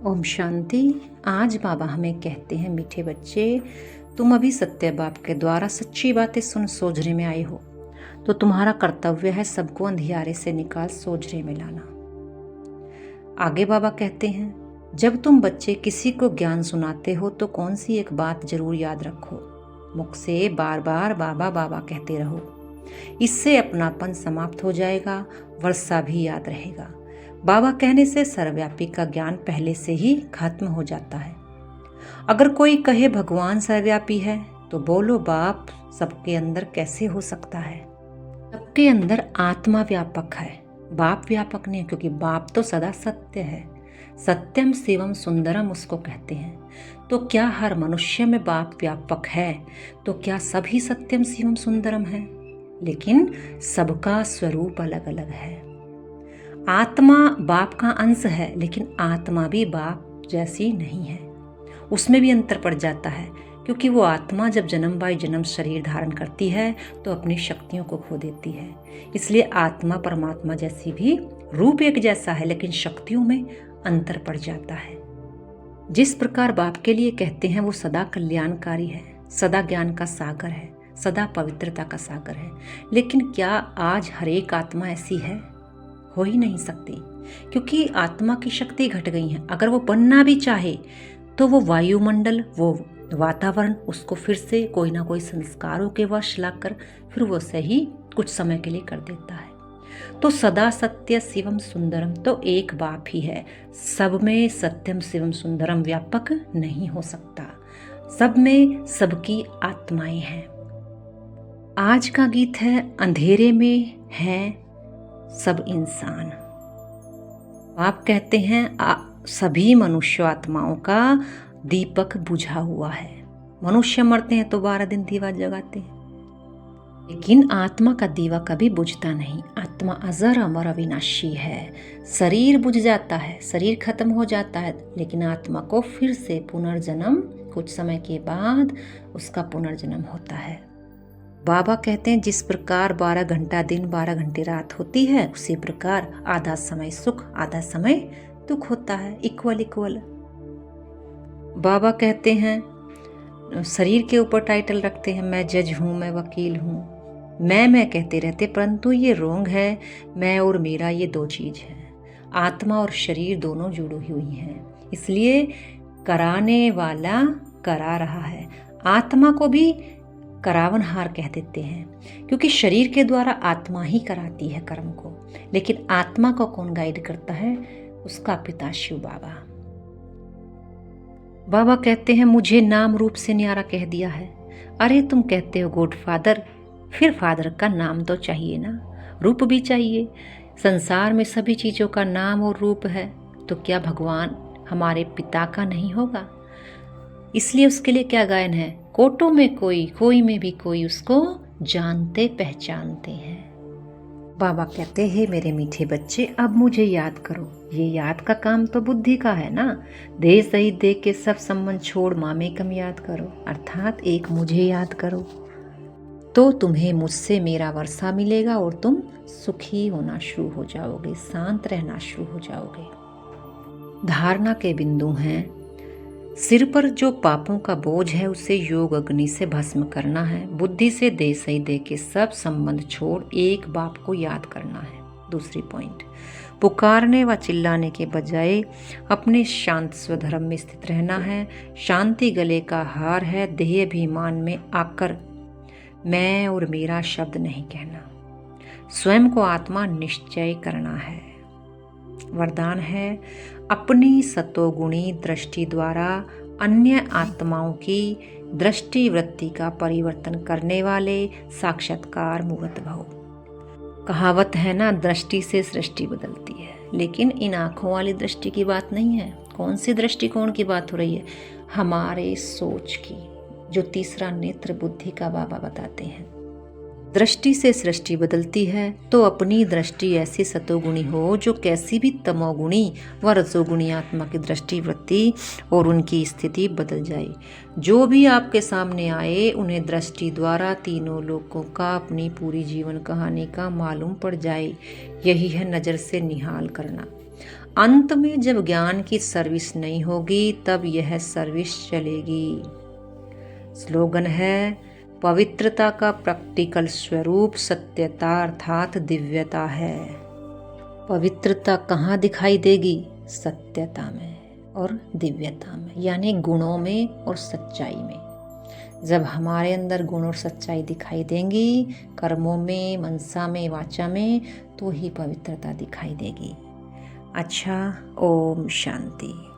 ओम शांति। आज बाबा हमें कहते हैं, मीठे बच्चे, तुम अभी सत्य बाप के द्वारा सच्ची बातें सुन सोझरे में आए हो, तो तुम्हारा कर्तव्य है सबको अंधियारे से निकाल सोझरे में लाना। आगे बाबा कहते हैं, जब तुम बच्चे किसी को ज्ञान सुनाते हो तो कौन सी एक बात जरूर याद रखो, मुख से बार बार बाबा बाबा कहते रहो। इससे अपनापन समाप्त हो जाएगा, वर्षा भी याद रहेगा। बाबा कहने से सर्वव्यापी का ज्ञान पहले से ही खत्म हो जाता है। अगर कोई कहे भगवान सर्वव्यापी है तो बोलो, बाप सबके अंदर कैसे हो सकता है? सबके अंदर आत्मा व्यापक है, बाप व्यापक नहीं, क्योंकि बाप तो सदा सत्य है। सत्यम शिवम सुंदरम उसको कहते हैं। तो क्या हर मनुष्य में बाप व्यापक है? तो क्या सभी सत्यम शिवम सुंदरम है? लेकिन सबका स्वरूप अलग अलग है। आत्मा बाप का अंश है, लेकिन आत्मा भी बाप जैसी नहीं है, उसमें भी अंतर पड़ जाता है। क्योंकि वो आत्मा जब जन्म बाई जन्म शरीर धारण करती है तो अपनी शक्तियों को खो देती है। इसलिए आत्मा परमात्मा जैसी भी, रूप एक जैसा है, लेकिन शक्तियों में अंतर पड़ जाता है। जिस प्रकार बाप के लिए कहते हैं वो सदा कल्याणकारी है, सदा ज्ञान का सागर है, सदा पवित्रता का सागर है। लेकिन क्या आज हर एक आत्मा ऐसी है? हो ही नहीं सकती, क्योंकि आत्मा की शक्ति घट गई है। अगर वो बनना भी चाहे तो वो वायुमंडल, वो वातावरण उसको फिर से कोई ना कोई संस्कारों के वश लाकर फिर वो सही कुछ समय के लिए कर देता है। तो सदा सत्य शिवम सुंदरम तो एक बाप ही है। सब में सत्यम शिवम सुंदरम व्यापक नहीं हो सकता। सब में सबकी आत्माएं हैं। आज का गीत है, अंधेरे में है सब इंसान। आप कहते हैं सभी मनुष्य आत्माओं का दीपक बुझा हुआ है। मनुष्य मरते हैं तो 12 दिन दीवा जगाते हैं, लेकिन आत्मा का दीवा कभी बुझता नहीं। आत्मा अजर अमर अविनाशी है। शरीर बुझ जाता है, शरीर खत्म हो जाता है, लेकिन आत्मा को फिर से पुनर्जन्म, कुछ समय के बाद उसका पुनर्जन्म होता है। बाबा कहते हैं, जिस प्रकार 12 घंटा दिन 12 घंटे रात होती है, उसी प्रकार आधा समय सुख आधा समय दुख होता है, इक्वल इक्वल। बाबा कहते हैं, शरीर के ऊपर टाइटल रखते हैं, मैं जज हूँ, मैं वकील हूँ, मैं कहते रहते, परंतु ये रोंग है। मैं और मेरा ये दो चीज है। आत्मा और शरीर दोनों जुड़ी हुई हैं। इसलिए कराने वाला करा रहा है। आत्मा को भी करावनहार कह देते हैं, क्योंकि शरीर के द्वारा आत्मा ही कराती है कर्म को, लेकिन आत्मा को कौन गाइड करता है? उसका पिता शिव बाबा। बाबा कहते हैं, मुझे नाम रूप से न्यारा कह दिया है। अरे तुम कहते हो गॉड फादर, फिर फादर का नाम तो चाहिए ना, रूप भी चाहिए। संसार में सभी चीजों का नाम और रूप है, तो क्या भगवान हमारे पिता का नहीं होगा? इसलिए उसके लिए क्या गायन है, कोटों में कोई, कोई में भी कोई, उसको जानते पहचानते हैं। बाबा कहते हैं, मेरे मीठे बच्चे, अब मुझे याद करो। ये याद का काम तो बुद्धि का है ना। देह सही देख के सब संबंध छोड़ मामेकम याद करो, अर्थात एक मुझे याद करो, तो तुम्हें मुझसे मेरा वर्षा मिलेगा और तुम सुखी होना शुरू हो जाओगे, शांत रहना शुरू हो जाओगे। धारणा के बिंदु हैं, सिर पर जो पापों का बोझ है उसे योग अग्नि से भस्म करना है। बुद्धि से दे सही दे के सब संबंध छोड़ एक बाप को याद करना है। दूसरी पॉइंट, पुकारने व चिल्लाने के बजाय अपने शांत स्वधर्म में स्थित रहना है। शांति गले का हार है। देह अभिमान में आकर मैं और मेरा शब्द नहीं कहना। स्वयं को आत्मा निश्चय करना है। वरदान है, अपनी सतोगुणी दृष्टि द्वारा अन्य आत्माओं की दृष्टि वृत्ति का परिवर्तन करने वाले साक्षात्कार मूर्त भव। कहावत है ना, दृष्टि से सृष्टि बदलती है, लेकिन इन आंखों वाली दृष्टि की बात नहीं है। कौन सी दृष्टिकोण की बात हो रही है? हमारे सोच की, जो तीसरा नेत्र बुद्धि का बाबा बताते हैं। दृष्टि से सृष्टि बदलती है, तो अपनी दृष्टि ऐसी सतोगुणी हो जो कैसी भी तमोगुणी व रजोगुणी आत्मा की दृष्टि वृत्ति और उनकी स्थिति बदल जाए। जो भी आपके सामने आए उन्हें दृष्टि द्वारा तीनों लोकों का, अपनी पूरी जीवन कहानी का मालूम पड़ जाए। यही है नज़र से निहाल करना। अंत में जब ज्ञान की सर्विस नहीं होगी तब यह सर्विस चलेगी। स्लोगन है, पवित्रता का प्रैक्टिकल स्वरूप सत्यता अर्थात दिव्यता है। पवित्रता कहाँ दिखाई देगी? सत्यता में और दिव्यता में, यानी गुणों में और सच्चाई में। जब हमारे अंदर गुण और सच्चाई दिखाई देंगी, कर्मों में, मनसा में, वाचा में, तो ही पवित्रता दिखाई देगी। अच्छा, ओम शांति।